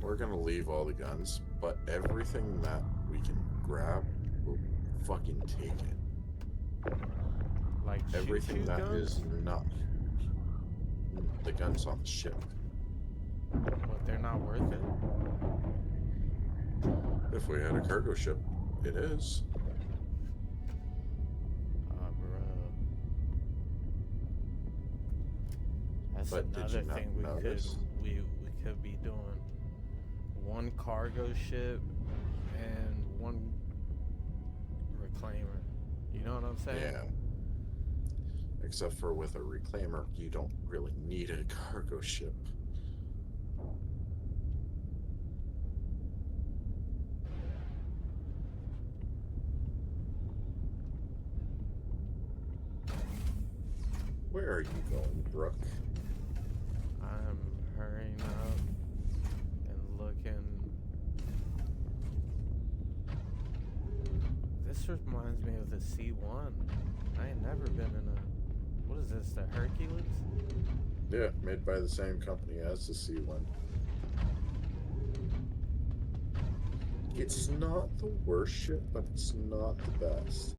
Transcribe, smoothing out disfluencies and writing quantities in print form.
we're gonna leave all the guns, but everything that we can grab, we'll fucking take it. Like Everything shoot that guns? is not the guns on the ship. But they're not worth it? If we had a cargo ship, it is. Bruh. That's But did another you not thing notice? we could be doing. One cargo ship and one reclaimer. You know what I'm saying? Yeah. Except for with a reclaimer, you don't really need a cargo ship. Where are you going, Brooke? I'm hurrying up and looking. This reminds me of the C1. I ain't never been in a. What is this? The Hercules? Yeah, made by the same company as the C1. It's not the worst ship, but it's not the best.